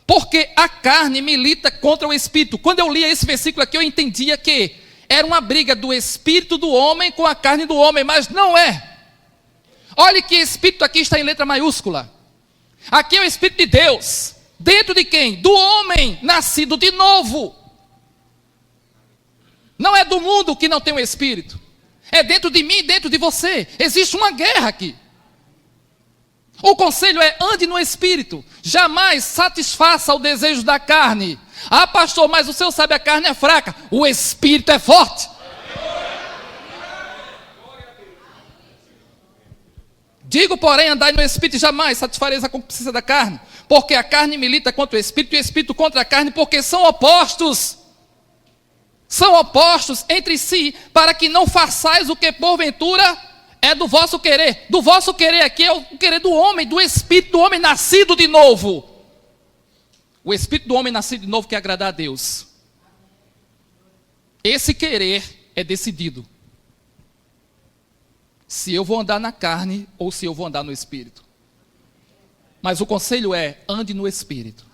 Porque a carne milita contra o Espírito. Quando eu lia esse versículo aqui, eu entendia que era uma briga do Espírito do homem com a carne do homem, mas não é. Olhe que Espírito aqui está em letra maiúscula. Aqui é o Espírito de Deus. Dentro de quem? Do homem nascido de novo. Não é do mundo que não tem o Espírito. É dentro de mim e dentro de você. Existe uma guerra aqui. O conselho é, ande no Espírito. Jamais satisfaça o desejo da carne. Ah, pastor, mas o senhor sabe a carne é fraca. O Espírito é forte. Digo, porém, andai no Espírito e jamais satisfareis a concupiscência da carne. Porque a carne milita contra o Espírito e o Espírito contra a carne, porque são opostos. São opostos entre si, para que não façais o que porventura é do vosso querer. Do vosso querer aqui é o querer do homem, do Espírito do homem nascido de novo. O Espírito do homem nascido de novo quer agradar a Deus. Esse querer é decidido. Se eu vou andar na carne ou se eu vou andar no Espírito. Mas o conselho é, ande no Espírito.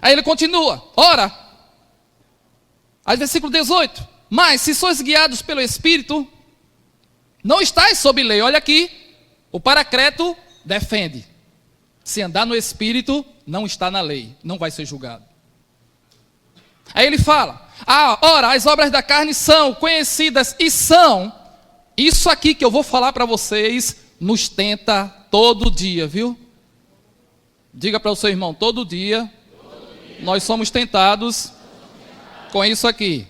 Aí ele continua, ora, aí versículo 18, mas se sois guiados pelo Espírito, não estáis sob lei. Olha aqui, o Paracleto defende. Se andar no Espírito, não está na lei, não vai ser julgado. Aí ele fala, ora, as obras da carne são conhecidas e são... Isso aqui que eu vou falar para vocês nos tenta todo dia, viu? Diga para o seu irmão, todo dia nós somos tentados com isso aqui.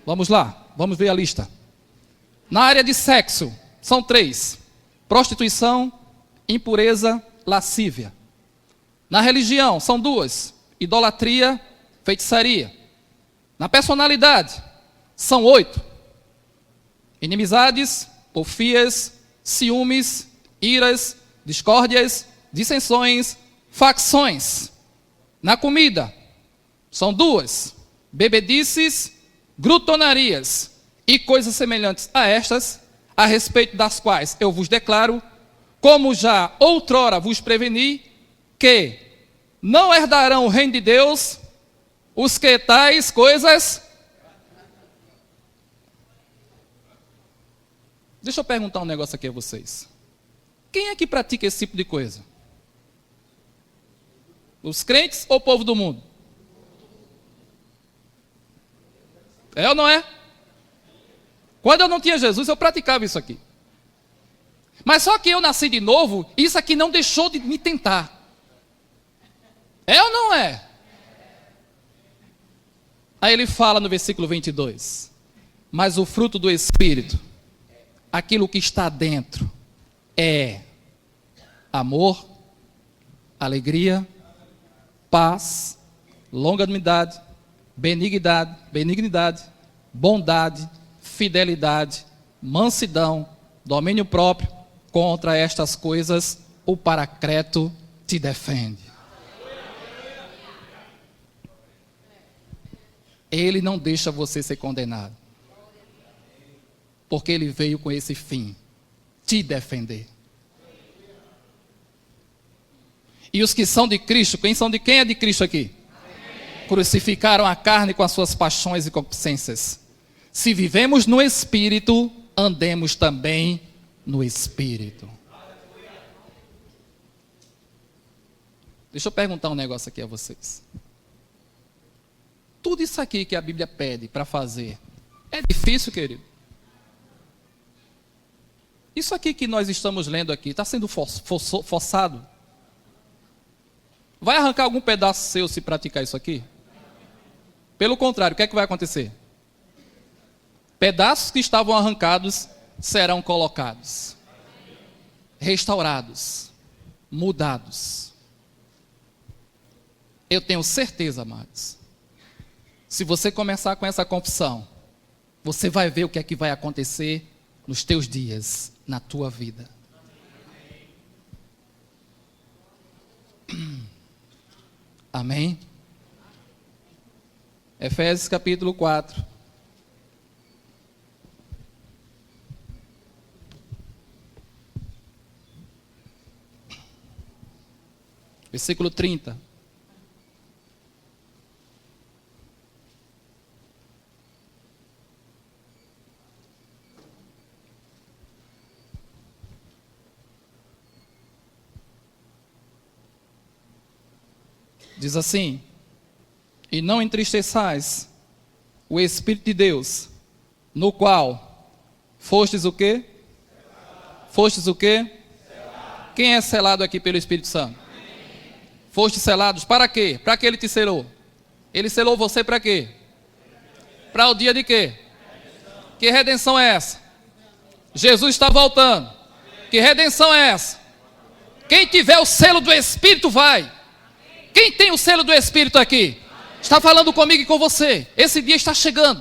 Vamos lá, vamos ver a lista. Na área de sexo, são 3. Prostituição, impureza, lascívia. Na religião, são 2. Idolatria, feitiçaria. Na personalidade, são 8. Inimizades, porfias, ciúmes, iras, discórdias, dissensões, facções. Na comida, são 2. Bebedices, glutonarias e coisas semelhantes a estas, a respeito das quais eu vos declaro, como já outrora vos preveni, que não herdarão o reino de Deus os que tais coisas... Deixa eu perguntar um negócio aqui a vocês. Quem é que pratica esse tipo de coisa? Os crentes ou o povo do mundo? É ou não é? Quando eu não tinha Jesus, eu praticava isso aqui. Mas só que eu nasci de novo, isso aqui não deixou de me tentar. É ou não é? Aí ele fala no versículo 22. Mas o fruto do Espírito, aquilo que está dentro, é amor, alegria, paz, longanimidade, benignidade, bondade, fidelidade, mansidão, domínio próprio. Contra estas coisas o Paracleto te defende. Ele não deixa você ser condenado, porque ele veio com esse fim, te defender. E os que são de Cristo, quem é de Cristo aqui? Amém. Crucificaram a carne com as suas paixões e concupiscências. Se vivemos no Espírito, andemos também no Espírito. Deixa eu perguntar um negócio aqui a vocês. tudo isso aqui que a Bíblia pede para fazer, é difícil, querido? Isso aqui que nós estamos lendo aqui, está sendo forçado? Vai arrancar algum pedaço seu se praticar isso aqui? Pelo contrário, o que é que vai acontecer? Pedaços que estavam arrancados serão colocados, restaurados, mudados. Eu tenho certeza, amados, se você começar com essa confissão, você vai ver o que é que vai acontecer nos teus dias, na tua vida. Amém? Efésios capítulo 4. Versículo 30. Diz assim: e não entristeçais o Espírito de Deus, no qual fostes o quê? Fostes o quê? Quem é selado aqui pelo Espírito Santo? Fostes selados para quê? Para que ele te selou? Ele selou você para quê? Para o dia de quê? Que redenção é essa? Jesus está voltando. Que redenção é essa? Quem tiver o selo do Espírito vai. Quem tem o selo do Espírito aqui? Está falando comigo e com você. Esse dia está chegando.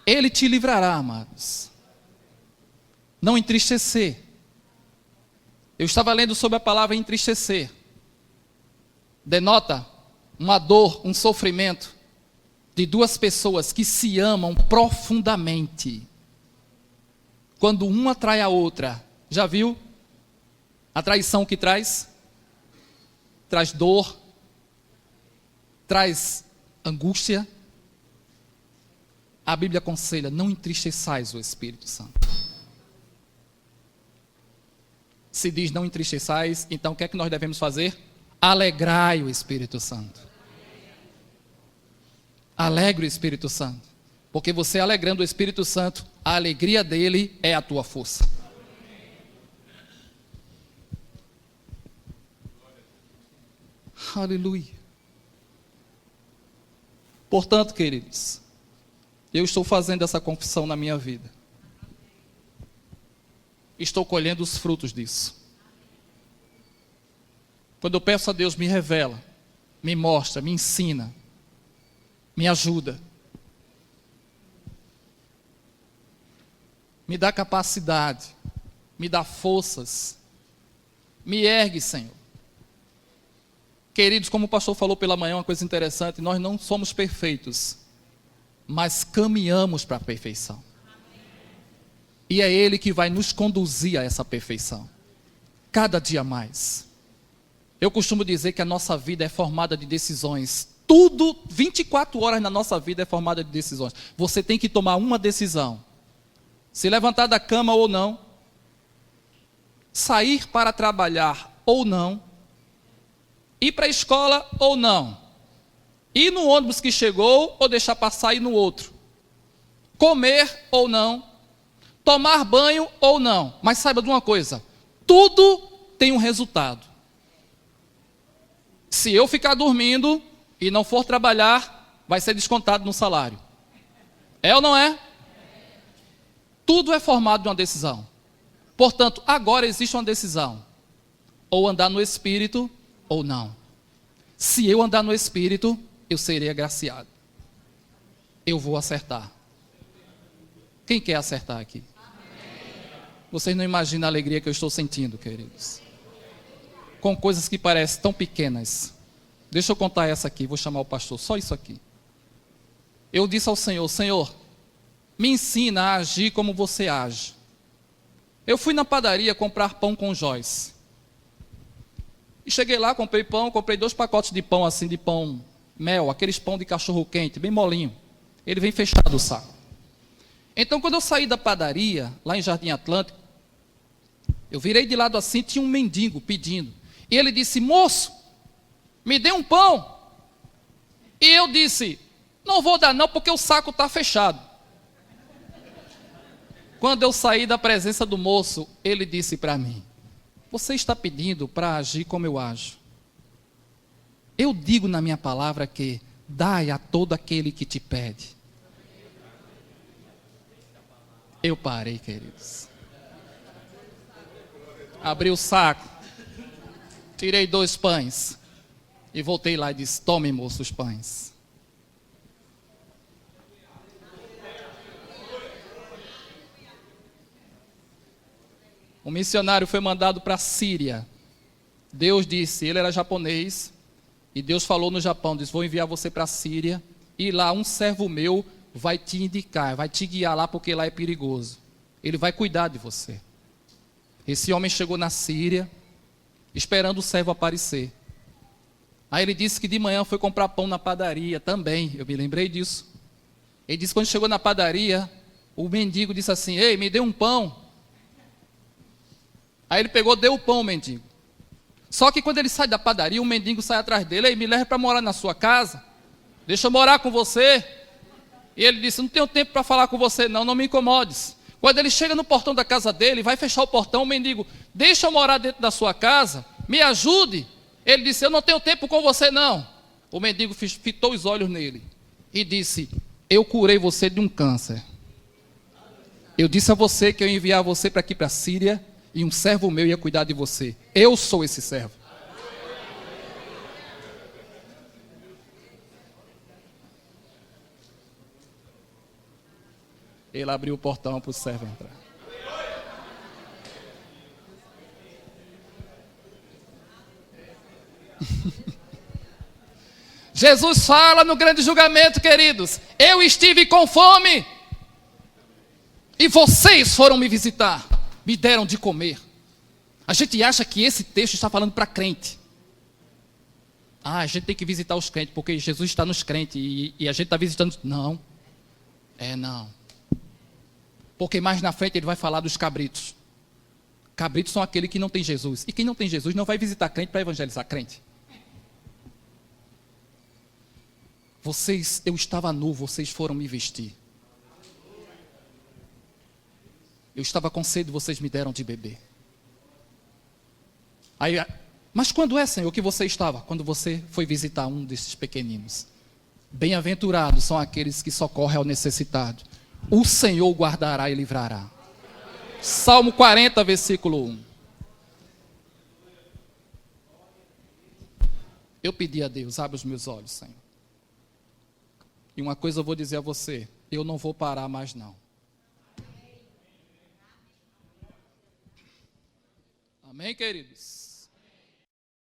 Ele te livrará, amados. Não entristecer. Eu estava lendo sobre a palavra entristecer. Denota uma dor, um sofrimento de duas pessoas que se amam profundamente. Quando uma trai a outra, já viu? A traição que traz? Traz dor, traz angústia. A Bíblia aconselha: não entristeçais o Espírito Santo. Se diz não entristeçais, então o que é que nós devemos fazer? Alegrai o Espírito Santo. Alegre o Espírito Santo. Porque você alegrando o Espírito Santo, a alegria dele é a tua força. Aleluia. Portanto, queridos, eu estou fazendo essa confissão na minha vida. Estou colhendo os frutos disso. Quando eu peço a Deus, me revela, me mostra, me ensina, me ajuda. Me dá capacidade, me dá forças, me ergue, Senhor. Queridos, como o pastor falou pela manhã, uma coisa interessante: nós não somos perfeitos, mas caminhamos para a perfeição. E é Ele que vai nos conduzir a essa perfeição, cada dia mais. Eu costumo dizer que a nossa vida é formada de decisões. Tudo, 24 horas na nossa vida é formada de decisões. Você tem que tomar uma decisão: se levantar da cama ou não, sair para trabalhar ou não, ir para a escola ou não, ir no ônibus que chegou ou deixar passar e ir no outro, comer ou não, tomar banho ou não. Mas saiba de uma coisa: tudo tem um resultado. Se eu ficar dormindo e não for trabalhar, vai ser descontado no salário. É ou não é? Tudo é formado de uma decisão. Portanto, agora existe uma decisão: ou andar no Espírito ou não. Se eu andar no Espírito, eu serei agraciado. Eu vou acertar. Quem quer acertar aqui? Vocês não imaginam a alegria que eu estou sentindo, queridos. Com coisas que parecem tão pequenas. Deixa eu contar essa aqui, vou chamar o pastor, só isso aqui. Eu disse ao Senhor: Senhor, me ensina a agir como você age. Eu fui na padaria comprar pão com Joyce. E cheguei lá, comprei pão, comprei 2 pacotes de pão assim, de pão mel, aqueles pão de cachorro quente, bem molinho. Ele vem fechado o saco. Então, quando eu saí da padaria, lá em Jardim Atlântico, eu virei de lado assim, tinha um mendigo pedindo. E ele disse: moço, me dê um pão. E eu disse, não vou dar não, porque o saco está fechado. Quando eu saí da presença do moço, ele disse para mim, você está pedindo para agir como eu ajo. Eu digo na minha palavra que dai a todo aquele que te pede. Eu parei, queridos. Abri o saco, tirei 2 pães e voltei lá e disse, tome, moço, os pães. Um missionário foi mandado para a Síria. Deus disse, ele era japonês, e Deus falou no Japão, disse, vou enviar você para a Síria, e lá um servo meu vai te indicar, vai te guiar lá, porque lá é perigoso. Ele vai cuidar de você. Esse homem chegou na Síria, esperando o servo aparecer. Aí ele disse que de manhã foi comprar pão na padaria também, eu me lembrei disso. Ele disse que quando chegou na padaria, o mendigo disse assim, ei, me dê um pão. Aí ele pegou, deu o pão ao mendigo. Só que quando ele sai da padaria, o mendigo sai atrás dele, ei, me leva para morar na sua casa, deixa eu morar com você. E ele disse, não tenho tempo para falar com você não, não me incomodes. Quando ele chega no portão da casa dele, vai fechar o portão, o mendigo, deixa eu morar dentro da sua casa, me ajude. Ele disse, eu não tenho tempo com você não. O mendigo fitou os olhos nele e disse, eu curei você de um câncer. Eu disse a você que eu ia enviar você para aqui para a Síria, e um servo meu ia cuidar de você. Eu sou esse servo. Ele abriu o portão para o servo entrar. Jesus fala no grande julgamento, queridos. Eu estive com fome e vocês foram me visitar. Me deram de comer. A gente acha que esse texto está falando para crente. A gente tem que visitar os crentes, porque Jesus está nos crentes e a gente está visitando. Não. Não. Porque mais na frente ele vai falar dos cabritos. Cabritos são aqueles que não têm Jesus. E quem não tem Jesus não vai visitar crente para evangelizar crente. Eu estava nu, vocês foram me vestir. Eu estava com sede, vocês me deram de beber. Aí, mas quando é, Senhor, que você estava? Quando você foi visitar um desses pequeninos. Bem-aventurados são aqueles que socorrem ao necessitado. O Senhor guardará e livrará. Salmo 40, versículo 1. Eu pedi a Deus, abre os meus olhos, Senhor. E uma coisa eu vou dizer a você, eu não vou parar mais não. Amém, queridos?